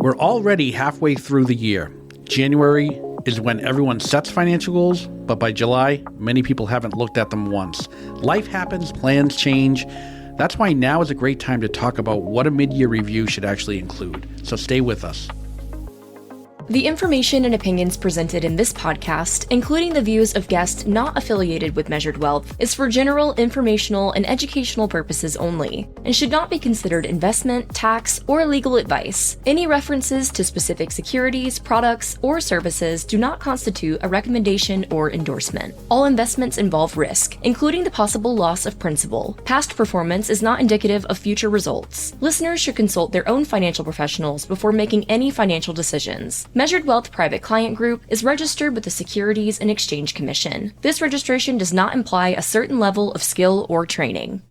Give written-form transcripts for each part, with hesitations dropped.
We're already halfway through the year. January is when everyone sets financial goals, but by July, many people haven't looked at them once. Life happens, plans change. That's why now is a great time to talk about what a mid-year review should actually include. So stay with us. The information and opinions presented in this podcast, including the views of guests not affiliated with Measured Wealth, is for general informational and educational purposes only, and should not be considered investment, tax, or legal advice. Any references to specific securities, products, or services do not constitute a recommendation or endorsement. All investments involve risk, including the possible loss of principal. Past performance is not indicative of future results. Listeners should consult their own financial professionals before making any financial decisions. Measured Wealth Private Client Group is registered with the Securities and Exchange Commission. This registration does not imply a certain level of skill or training.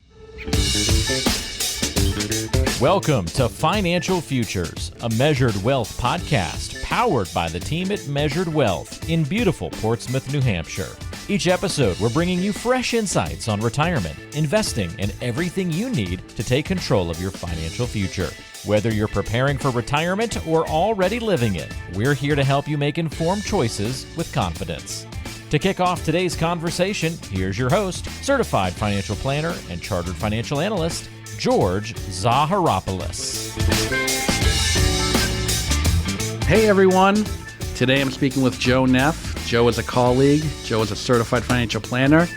Welcome to Financial Futures, a Measured Wealth podcast powered by the team at Measured Wealth in beautiful Portsmouth, New Hampshire. Each episode, we're bringing you fresh insights on retirement, investing, and everything you need to take control of your financial future. Whether you're preparing for retirement or already living it, we're here to help you make informed choices with confidence. To kick off today's conversation, here's your host, certified financial planner and chartered financial analyst, George Zaharopoulos. Hey everyone, today I'm speaking with Joe Neff. Joe is a colleague, Joe is a certified financial planner,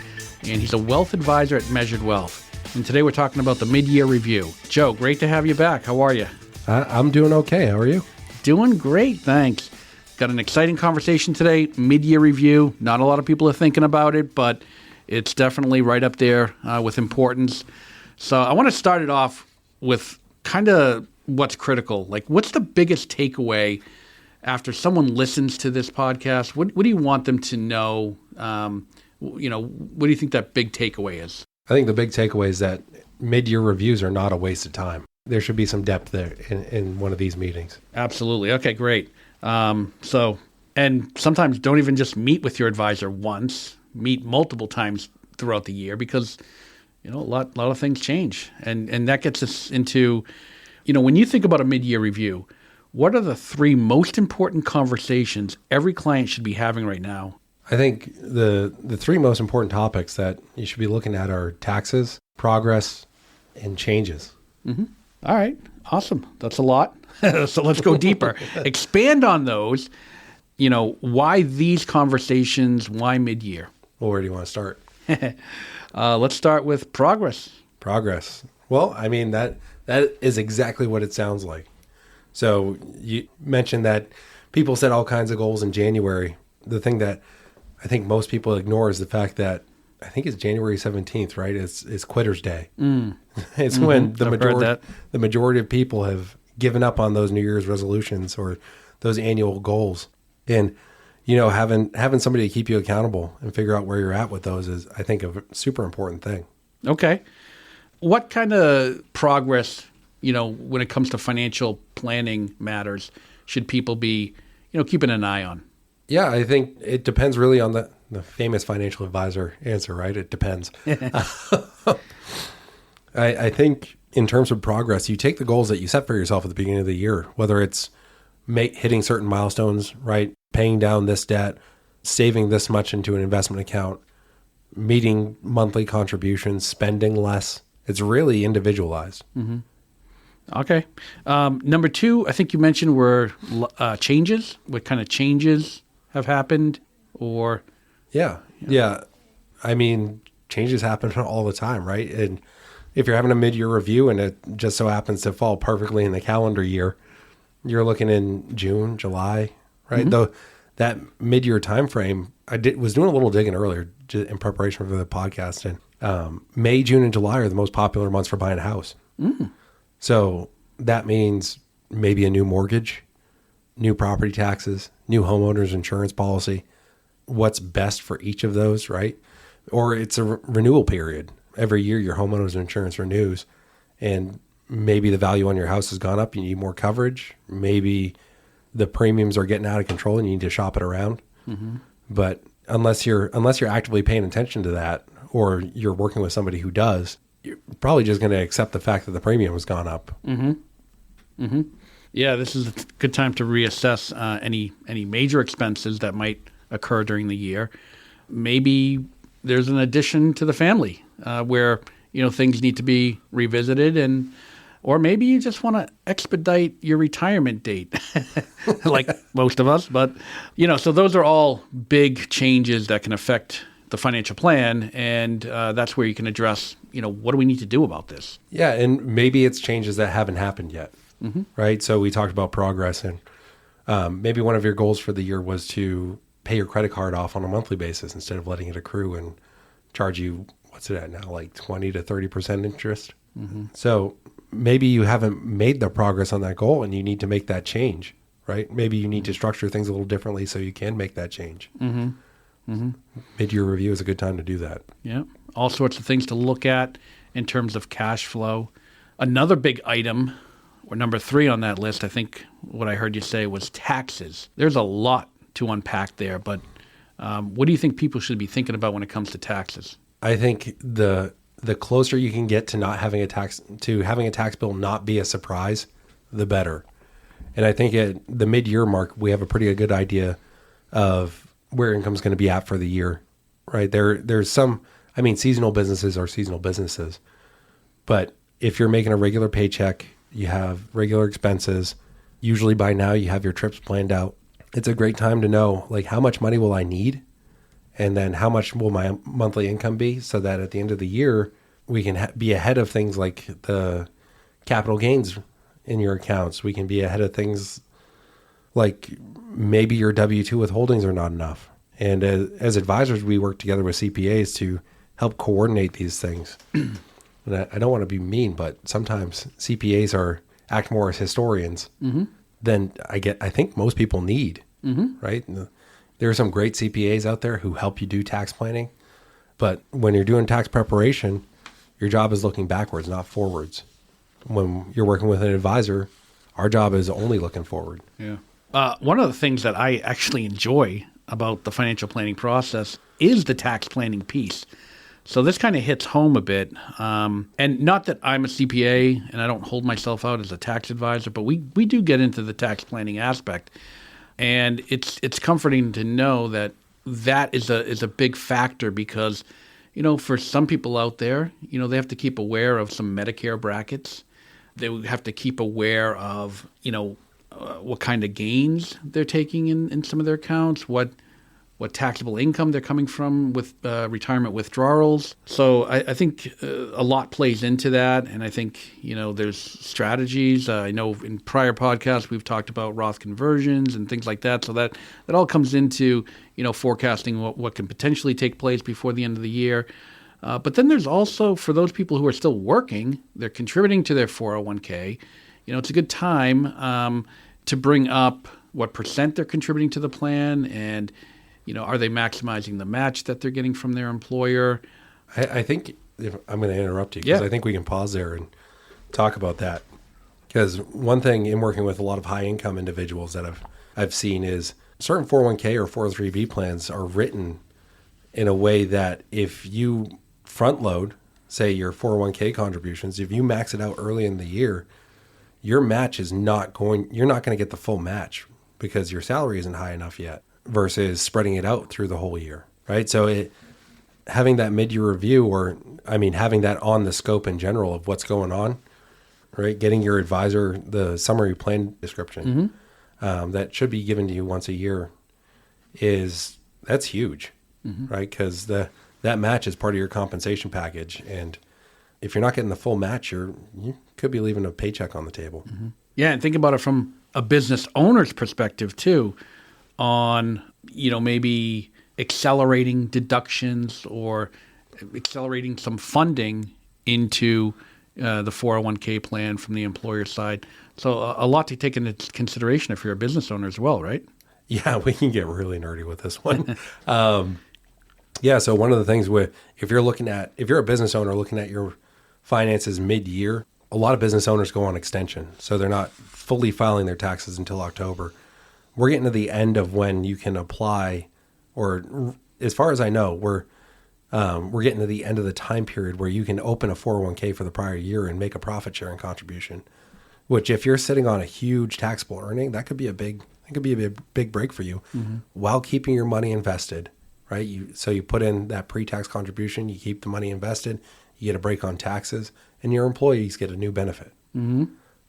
and he's a wealth advisor at Measured Wealth. And today we're talking about the mid-year review. Joe, great to have you back. How are you? I'm doing okay. How are you? Doing great, thanks. Got an exciting conversation today, mid-year review. Not a lot of people are thinking about it, but it's definitely right up there with importance. So I want to start it off with kind of what's critical. Like, what's the biggest takeaway after someone listens to this podcast? What do you want them to know? What do you think that big takeaway is? I think the big takeaway is that mid-year reviews are not a waste of time. There should be some depth there in one of these meetings. Absolutely. Okay, great. And sometimes don't even just meet with your advisor once, meet multiple times throughout the year because, a lot of things change. And that gets us into, when you think about a mid-year review, what are the three most important conversations every client should be having right now? I think the three most important topics that you should be looking at are taxes, progress, and changes. Mm-hmm. All right. Awesome. That's a lot. So let's go deeper. Expand on those. Why these conversations? Why mid-year? Well, where do you want to start? Let's start with progress. Progress. Well, I mean, that is exactly what it sounds like. So you mentioned that people set all kinds of goals in January. The thing that I think most people ignore is the fact that I think it's January 17th, right? It's Quitter's Day. It's when the majority of people have given up on those New Year's resolutions or those annual goals. And, having somebody to keep you accountable and figure out where you're at with those is, I think, a super important thing. Okay. What kind of progress, when it comes to financial planning matters, should people be, keeping an eye on? Yeah, I think it depends really on the famous financial advisor answer, right? It depends. I think in terms of progress, you take the goals that you set for yourself at the beginning of the year, whether it's hitting certain milestones, right? Paying down this debt, saving this much into an investment account, meeting monthly contributions, spending less. It's really individualized. Mm-hmm. Okay. Number two, I think you mentioned were changes. What kind of changes have happened or? Yeah. I mean, changes happen all the time, right? And if you're having a mid-year review and it just so happens to fall perfectly in the calendar year, you're looking in June, July, right? Mm-hmm. Though that mid-year time frame, was doing a little digging earlier in preparation for the podcast, and May, June, and July are the most popular months for buying a house. So that means maybe a new mortgage, new property taxes, new homeowners insurance policy, what's best for each of those, right? Or it's a renewal period. Every year your homeowners insurance renews, and maybe the value on your house has gone up. You need more coverage. Maybe the premiums are getting out of control and you need to shop it around. Mm-hmm. But unless you're actively paying attention to that, or you're working with somebody who does, you're probably just going to accept the fact that the premium has gone up. Mm-hmm. Yeah, this is a good time to reassess any major expenses that might occur during the year. Maybe there's an addition to the family where things need to be revisited, or maybe you just want to expedite your retirement date, like most of us. But so those are all big changes that can affect the financial plan, and that's where you can address what do we need to do about this? Yeah, and maybe it's changes that haven't happened yet. Right? So we talked about progress, and maybe one of your goals for the year was to pay your credit card off on a monthly basis instead of letting it accrue and charge you, what's it at now, like 20 to 30% interest. So maybe you haven't made the progress on that goal and you need to make that change, right? Maybe you need to structure things a little differently so you can make that change. Mid-year review is a good time to do that. Yeah, all sorts of things to look at in terms of cash flow. Another big item, or number 3 on that list, I think what I heard you say was taxes. There's a lot to unpack there, but what do you think people should be thinking about when it comes to taxes? I think the closer you can get to not having a tax bill not be a surprise, the better. And I think at the mid-year mark, we have a pretty good idea of where income's going to be at for the year, right? There's some, seasonal businesses are seasonal businesses, but if you're making a regular paycheck, you have regular expenses. Usually by now you have your trips planned out. It's a great time to know, like, how much money will I need? And then how much will my monthly income be, so that at the end of the year, we can be ahead of things like the capital gains in your accounts. We can be ahead of things like maybe your W-2 withholdings are not enough. And as advisors, we work together with CPAs to help coordinate these things. And I don't want to be mean, but sometimes CPAs act more as historians than I think most people need, right? And there are some great CPAs out there who help you do tax planning, but when you're doing tax preparation, your job is looking backwards, not forwards. When you're working with an advisor, our job is only looking forward. Yeah. One of the things that I actually enjoy about the financial planning process is the tax planning piece. So this kind of hits home a bit. And not that I'm a CPA and I don't hold myself out as a tax advisor, but we do get into the tax planning aspect. And it's comforting to know that is a big factor because, for some people out there, they have to keep aware of some Medicare brackets. They have to keep aware of, what kind of gains they're taking in some of their accounts, what taxable income they're coming from with retirement withdrawals. So I think a lot plays into that. And I think, there's strategies. I know in prior podcasts, we've talked about Roth conversions and things like that. So that all comes into, forecasting what can potentially take place before the end of the year. But then there's also, for those people who are still working, they're contributing to their 401k. It's a good time to bring up what percent they're contributing to the plan and, are they maximizing the match that they're getting from their employer? I think, if I'm going to interrupt you, because I think we can pause there and talk about that. Because one thing in working with a lot of high income individuals that I've seen is certain 401k or 403b plans are written in a way that if you front load, say your 401k contributions, if you max it out early in the year, your match you're not going to get the full match because your salary isn't high enough yet versus spreading it out through the whole year, right? So having that mid-year review having that on the scope in general of what's going on, right? Getting your advisor the summary plan description that should be given to you once a year that's huge, right? Because that match is part of your compensation package. And if you're not getting the full match, you could be leaving a paycheck on the table. Yeah, and think about it from a business owner's perspective too, on, maybe accelerating deductions or accelerating some funding into the 401k plan from the employer side. So a lot to take into consideration if you're a business owner as well, right? Yeah, we can get really nerdy with this one. So one of the things if you're a business owner looking at your finances mid-year, a lot of business owners go on extension. So they're not fully filing their taxes until October. We're getting to the end of when you can apply, or as far as I know, we're getting to the end of the time period where you can open a 401k for the prior year and make a profit sharing contribution, which if you're sitting on a huge taxable earning, that could be a big break for you while keeping your money invested, right? So you put in that pre-tax contribution, you keep the money invested, you get a break on taxes, and your employees get a new benefit,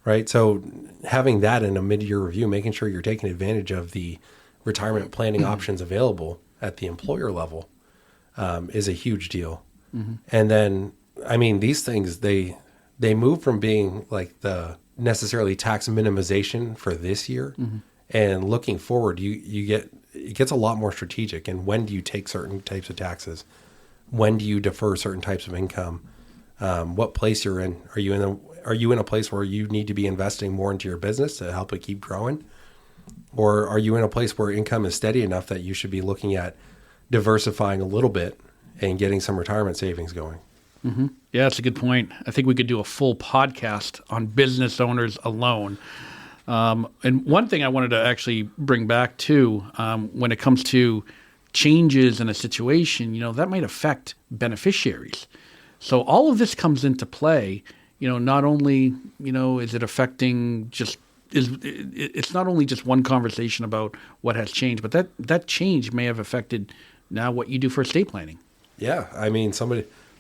right? So having that in a mid-year review, making sure you're taking advantage of the retirement planning options available at the employer level is a huge deal. And then, I mean, these things, they move from being like the necessarily tax minimization for this year, and looking forward, it gets a lot more strategic. And when do you take certain types of taxes? When do you defer certain types of income? What place you're in? Are you in a place where you need to be investing more into your business to help it keep growing? Or are you in a place where income is steady enough that you should be looking at diversifying a little bit and getting some retirement savings going? Yeah, that's a good point. I think we could do a full podcast on business owners alone. And one thing I wanted to actually bring back too, when it comes to changes in a situation, that might affect beneficiaries. So all of this comes into play. Not only is it affecting it's not only just one conversation about what has changed, but that change may have affected now what you do for estate planning. Yeah, I mean,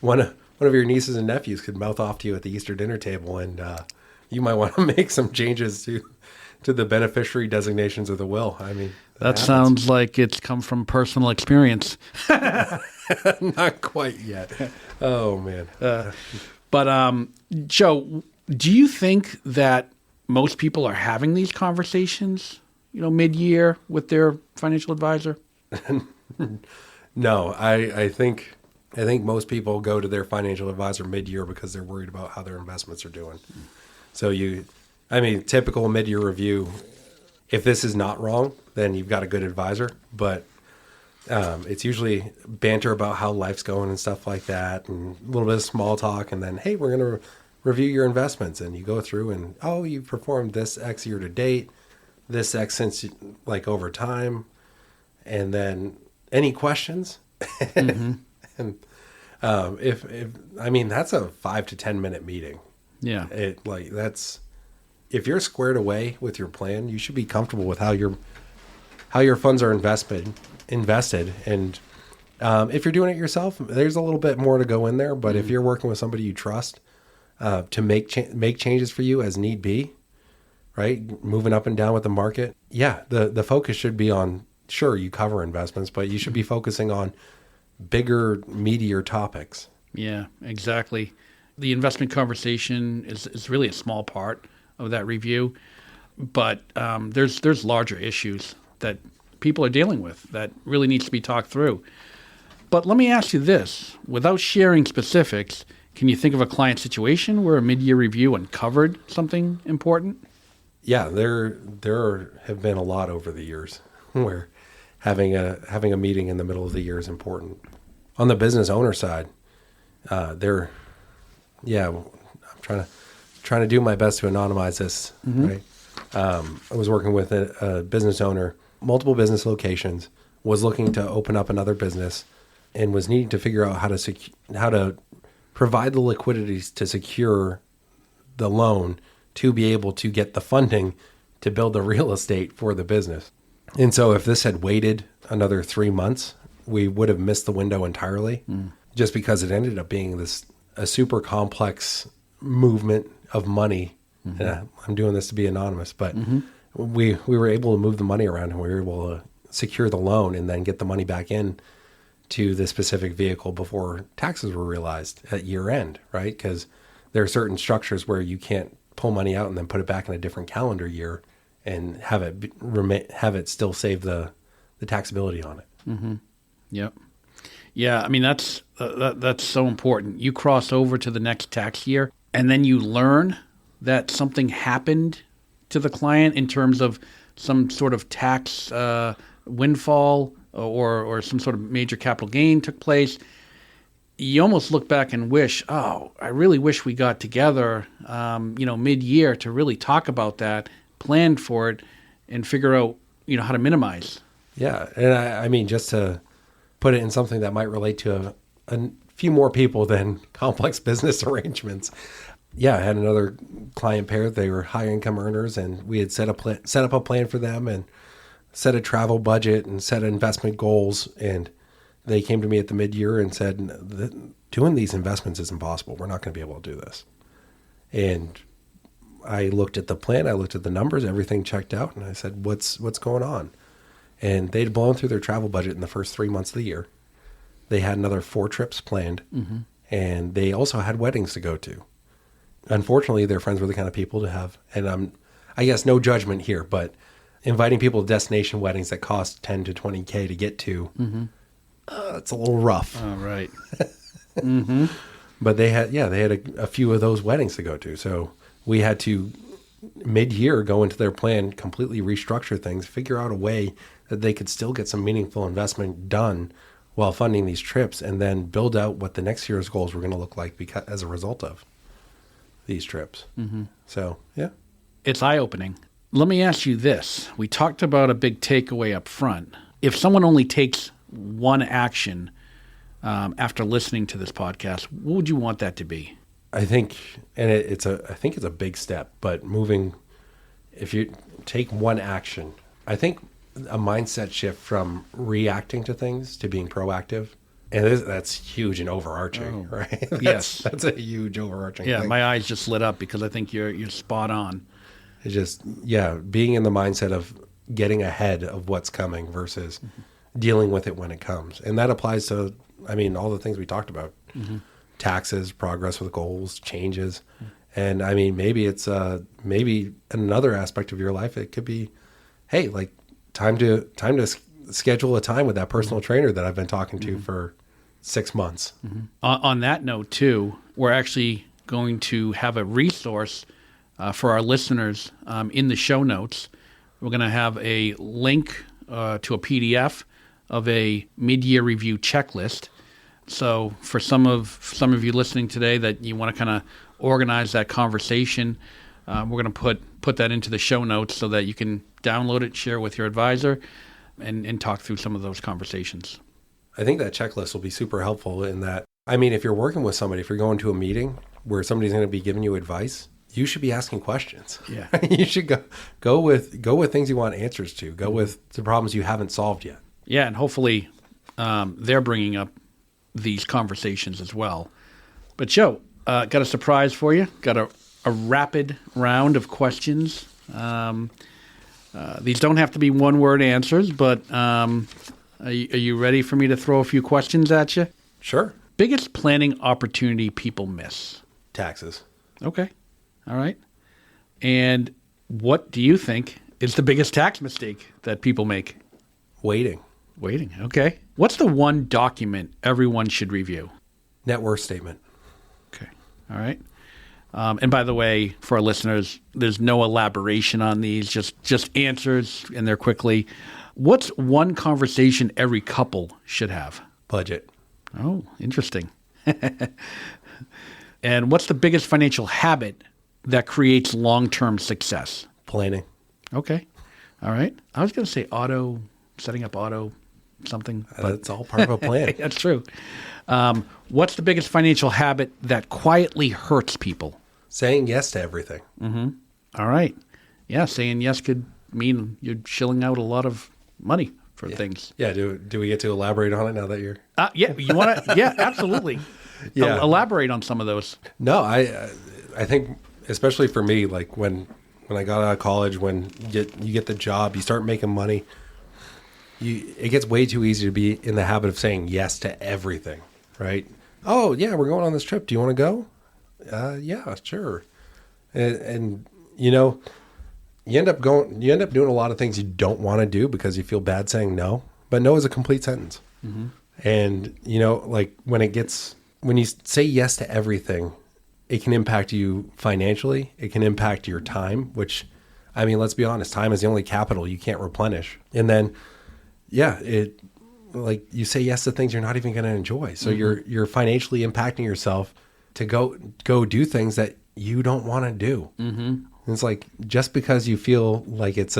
one of your nieces and nephews could mouth off to you at the Easter dinner table, and you might want to make some changes to the beneficiary designations of the will. I mean, that sounds like it's come from personal experience. Not quite yet. Oh man. But Joe, do you think that most people are having these conversations, mid-year with their financial advisor? No, I think most people go to their financial advisor mid-year because they're worried about how their investments are doing. So typical mid-year review, if this is not wrong, then you've got a good advisor. But it's usually banter about how life's going and stuff like that, and a little bit of small talk, and then, hey, we're going to review your investments. And you go through and, you've performed this X year to date, this X since over time. And then any questions? And that's a 5 to 10 minute meeting. Yeah. If you're squared away with your plan, you should be comfortable with how your funds are invested. And if you're doing it yourself, there's a little bit more to go in there. But if you're working with somebody you trust to make changes for you as need be, right, moving up and down with the market, the focus should be on, sure, you cover investments, but you should be focusing on bigger, meatier topics. Yeah, exactly. The investment conversation is really a small part of that review, but there's larger issues that people are dealing with that really needs to be talked through. But let me ask you this, without sharing specifics, can you think of a client situation where a mid-year review uncovered something important? Yeah, there have been a lot over the years where having a meeting in the middle of the year is important. On the business owner side, I'm trying to do my best to anonymize this. Right, I was working with a business owner, multiple business locations, was looking to open up another business, and was needing to figure out how to provide the liquidities to secure the loan to be able to get the funding to build the real estate for the business. And so if this had waited another 3 months, we would have missed the window entirely, just because it ended up being a super complex movement of money. I'm doing this to be anonymous, but we were able to move the money around, and we were able to secure the loan and then get the money back in to the specific vehicle before taxes were realized at year end, right? Because there are certain structures where you can't pull money out and then put it back in a different calendar year and have it still save the taxability on it. Yep. Yeah, I mean, that's so important. You cross over to the next tax year, and then you learn that something happened to the client in terms of some sort of tax windfall or some sort of major capital gain took place. You almost look back and wish, I really wish we got together, mid-year to really talk about that, plan for it, and figure out, how to minimize. Yeah, and I mean, just to put it in something that might relate to a few more people than complex business arrangements. yeah, I had another client pair. They were high income earners, and we had set up a plan for them and set a travel budget and set investment goals. And they came to me at the mid-year and said, doing these investments is impossible. We're not going to be able to do this. And I looked at the plan. I looked at the numbers. Everything checked out. And I said, what's going on? And they'd blown through their travel budget in the first 3 months of the year. They had another 4 trips planned. Mm-hmm. And they also had weddings to go to. Unfortunately, their friends were the kind of people to have, and I guess no judgment here, but inviting people to destination weddings that cost 10 to 20K to get to, it's a little rough. All right. Mm-hmm. But they had a few of those weddings to go to. So we had to, mid-year, go into their plan, completely restructure things, figure out a way that they could still get some meaningful investment done while funding these trips, and then build out what the next year's goals were going to look like as a result of these trips. Mm-hmm. So, yeah. It's eye-opening. Let me ask you this. We talked about a big takeaway up front. If someone only takes one action after listening to this podcast, what would you want that to be? I think, and I think it's a big step, but if you take one action, I think a mindset shift from reacting to things to being proactive. And that's huge and overarching, right? Yes. That's a huge overarching thing. Yeah, my eyes just lit up because I think you're spot on. It's just, being in the mindset of getting ahead of what's coming versus dealing with it when it comes. And that applies to, all the things we talked about. Mm-hmm. Taxes, progress with goals, changes. Mm-hmm. And maybe it's maybe another aspect of your life. It could be, hey, like time to schedule a time with that personal trainer that I've been talking to for 6 months. Mm-hmm. On that note, too, we're actually going to have a resource for our listeners in the show notes. We're going to have a link to a PDF of a mid-year review checklist. So for some of you listening today that you want to kind of organize that conversation, we're going to put that into the show notes so that you can download it, share it with your advisor, and talk through some of those conversations. I think that checklist will be super helpful in that, if you're working with somebody, if you're going to a meeting where somebody's going to be giving you advice, you should be asking questions. Yeah. You should go with things you want answers to. Go with the problems you haven't solved yet. Yeah, and hopefully they're bringing up these conversations as well. But Joe, got a surprise for you. Got a rapid round of questions. These don't have to be one-word answers, but are you ready for me to throw a few questions at you? Sure. Biggest planning opportunity people miss? Taxes. Okay. All right. And what do you think is the biggest tax mistake that people make? Waiting. Okay. What's the one document everyone should review? Net worth statement. Okay. All right. And by the way, for our listeners, there's no elaboration on these, just answers, and they're quickly. What's one conversation every couple should have? Budget. Oh, interesting. And what's the biggest financial habit that creates long-term success? Planning. Okay. All right. I was going to say setting up something. But that's all part of a plan. That's true. What's the biggest financial habit that quietly hurts people? Saying yes to everything. Mm-hmm. All right. Yeah, saying yes could mean you're shilling out a lot of money for things. Yeah. Do we get to elaborate on it now that you're? Yeah. You want to? Yeah, absolutely. Yeah. Elaborate on some of those. No, I think especially for me, like when I got out of college, when you get the job, you start making money. It gets way too easy to be in the habit of saying yes to everything, right? Oh yeah, we're going on this trip. Do you want to go? Yeah, sure. And you end up doing a lot of things you don't want to do because you feel bad saying no. But no is a complete sentence. Mm-hmm. And like when you say yes to everything, it can impact you financially. It can impact your time, which, let's be honest, time is the only capital you can't replenish. And then, like you say yes to things you're not even going to enjoy. So you're financially impacting yourself to go do things that you don't want to do. Mm-hmm. It's like just because you feel like it's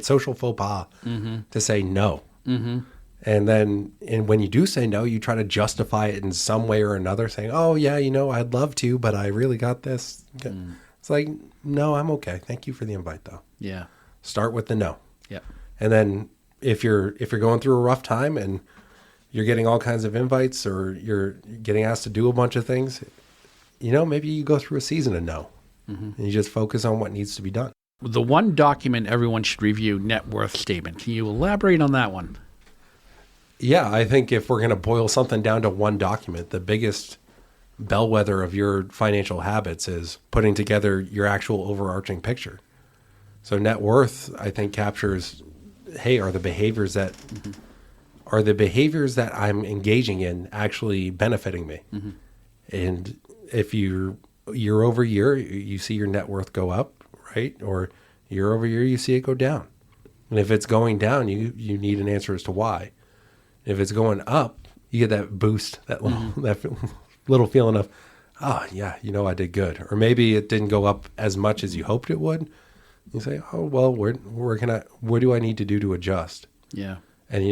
social faux pas to say no. Mm-hmm. And then when you do say no, you try to justify it in some way or another, saying, oh, yeah, I'd love to, but I really got this. It's like, no, I'm okay. Thank you for the invite, though. Yeah. Start with the no. Yeah. And then if you're going through a rough time and you're getting all kinds of invites or you're getting asked to do a bunch of things, maybe you go through a season of no. And you just focus on what needs to be done. The one document everyone should review, net worth statement. Can you elaborate on that one? Yeah, I think if we're going to boil something down to one document, the biggest bellwether of your financial habits is putting together your actual overarching picture. So net worth, I think, captures, hey, are the behaviors that I'm engaging in actually benefiting me? And if you year over year, you see your net worth go up, right? Or year over year, you see it go down. And if it's going down, you need an answer as to why. If it's going up, you get that boost, that little feeling of, oh, yeah, I did good. Or maybe it didn't go up as much as you hoped it would. You say, oh, well, what do I need to do to adjust? Yeah. And,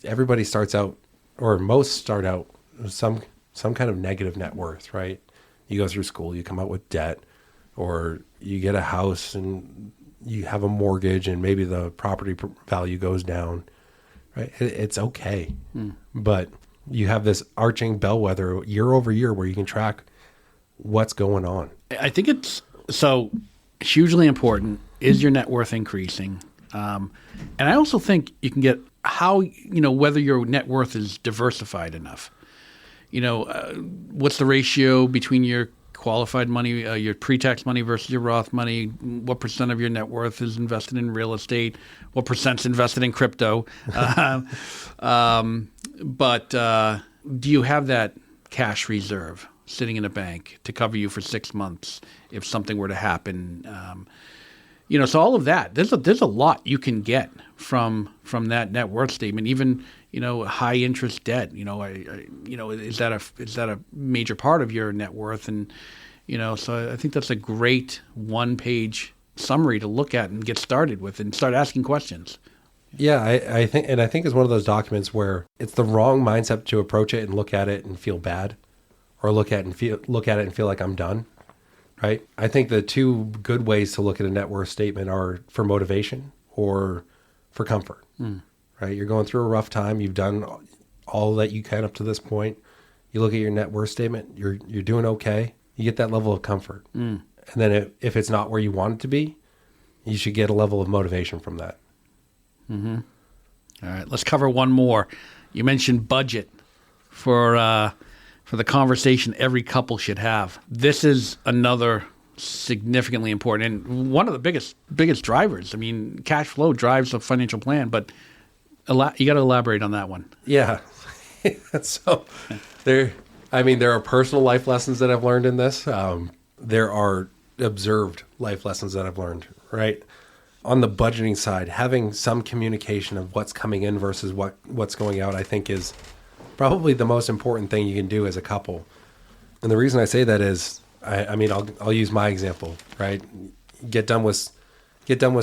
everybody starts out, or most start out with some kind of negative net worth, right? You go through school, you come out with debt, or you get a house and you have a mortgage and maybe the property value goes down, right? It's okay. But you have this arching bellwether year over year where you can track what's going on. I think it's hugely important. Is your net worth increasing? And I also think you can get whether your net worth is diversified enough. What's the ratio between your qualified money, your pre-tax money versus your Roth money? What percent of your net worth is invested in real estate? What percent's invested in crypto? But do you have that cash reserve sitting in a bank to cover you for 6 months if something were to happen? So all of that, there's a lot you can get from that net worth statement. Even high interest debt. Is that a major part of your net worth? And so I think that's a great 1-page summary to look at and get started with and start asking questions. Yeah, I think it's one of those documents where it's the wrong mindset to approach it and look at it and feel bad, or look at it and feel like I'm done. Right? I think the two good ways to look at a net worth statement are for motivation or for comfort. Right? You're going through a rough time. You've done all that you can up to this point. You look at your net worth statement. You're doing okay. You get that level of comfort. And then if it's not where you want it to be, you should get a level of motivation from that. All right. Let's cover one more. You mentioned budget for the conversation every couple should have. This is another significantly important and one of the biggest drivers. I mean, cash flow drives a financial plan, but you got to elaborate on that one. Yeah. So there are personal life lessons that I've learned in this. There are observed life lessons that I've learned, right? On the budgeting side, having some communication of what's coming in versus what's going out, I think is probably the most important thing you can do as a couple. And the reason I say that is, I'll use my example, right? Get done with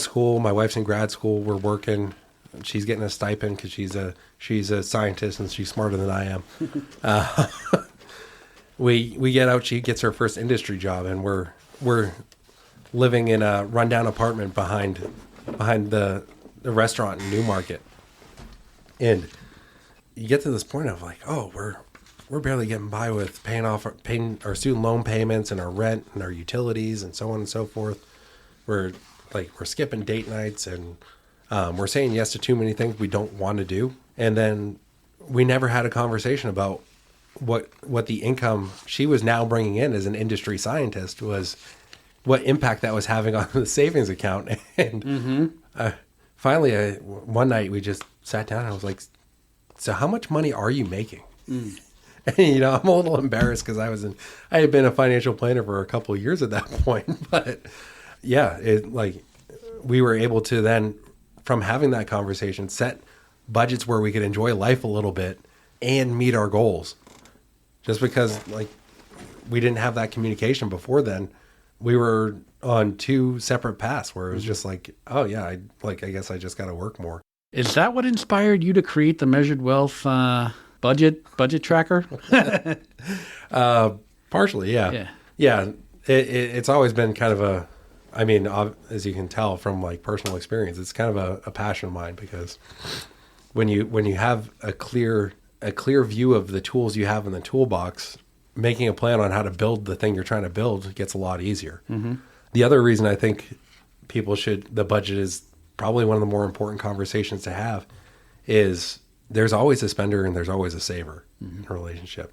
school. My wife's in grad school. We're working. She's getting a stipend because she's a scientist and she's smarter than I am. We get out. She gets her first industry job, and we're living in a rundown apartment behind the restaurant in Newmarket. And you get to this point of like, oh, we're barely getting by with paying our student loan payments and our rent and our utilities and so on and so forth. We're skipping date nights and we're saying yes to too many things we don't want to do. And then we never had a conversation about what the income she was now bringing in as an industry scientist was, what impact that was having on the savings account. And finally, one night we just sat down and I was like, so how much money are you making? And, I'm a little embarrassed because I had been a financial planner for a couple of years at that point. But yeah, we were able to then, from having that conversation, set budgets where we could enjoy life a little bit and meet our goals. Just because we didn't have that communication before then, we were on two separate paths where it was just like, oh yeah, I guess I just got to work more. Is that what inspired you to create the Measured Wealth budget tracker? Partially, yeah. Yeah. It's always been kind of as you can tell from like personal experience, it's kind of a passion of mine, because when you have a clear view of the tools you have in the toolbox, making a plan on how to build the thing you're trying to build gets a lot easier. Mm-hmm. The other reason I think the budget is probably one of the more important conversations to have is there's always a spender and there's always a saver in a relationship.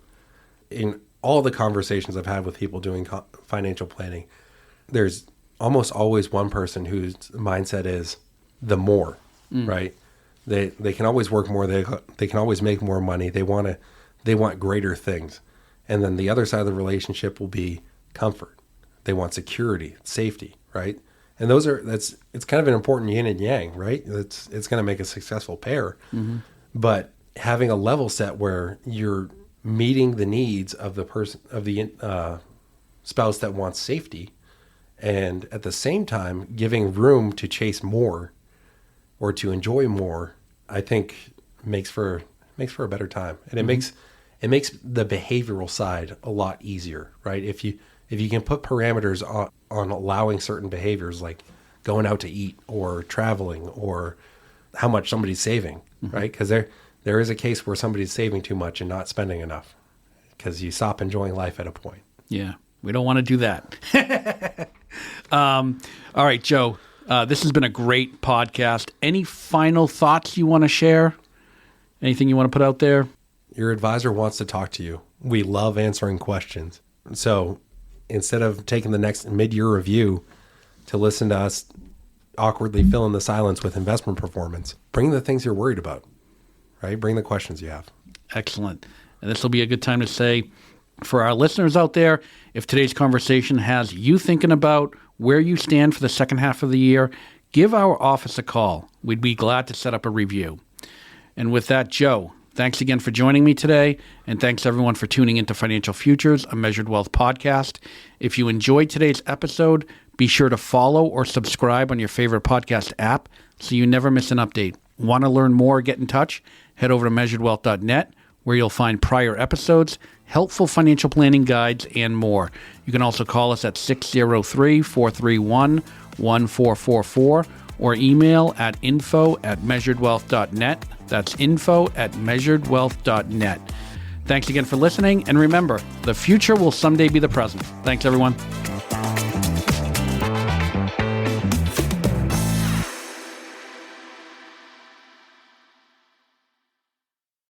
In all the conversations I've had with people doing financial planning, there's almost always one person whose mindset is the more, right? They can always work more. They can always make more money. They want greater things. And then the other side of the relationship will be comfort. They want security, safety, right? And it's kind of an important yin and yang, right? It's going to make a successful pair. Mm-hmm. But having a level set where you're meeting the needs of the spouse that wants safety, and at the same time giving room to chase more or to enjoy more, I think makes for a better time. And it makes the behavioral side a lot easier, right? If you can put parameters on allowing certain behaviors, like going out to eat or traveling or how much somebody's saving, right? Because there is a case where somebody's saving too much and not spending enough, because you stop enjoying life at a point. Yeah, we don't want to do that. All right, Joe, this has been a great podcast. Any final thoughts you want to share? Anything you want to put out there? Your advisor wants to talk to you. We love answering questions. So instead of taking the next mid-year review to listen to us awkwardly fill in the silence with investment performance, bring the things you're worried about, right? Bring the questions you have. Excellent. And this will be a good time to say, for our listeners out there, if today's conversation has you thinking about where you stand for the second half of the year, give our office a call. We'd be glad to set up a review. And with that, Joe, thanks again for joining me today, and thanks everyone for tuning into Financial Futures, a Measured Wealth podcast. If you enjoyed today's episode, be sure to follow or subscribe on your favorite podcast app so you never miss an update. Want to learn more or get in touch? Head over to measuredwealth.net, where you'll find prior episodes, helpful financial planning guides, and more. You can also call us at 603-431-1444 or email at info@measuredwealth.net. That's info@measuredwealth.net. Thanks again for listening, and remember, the future will someday be the present. Thanks, everyone.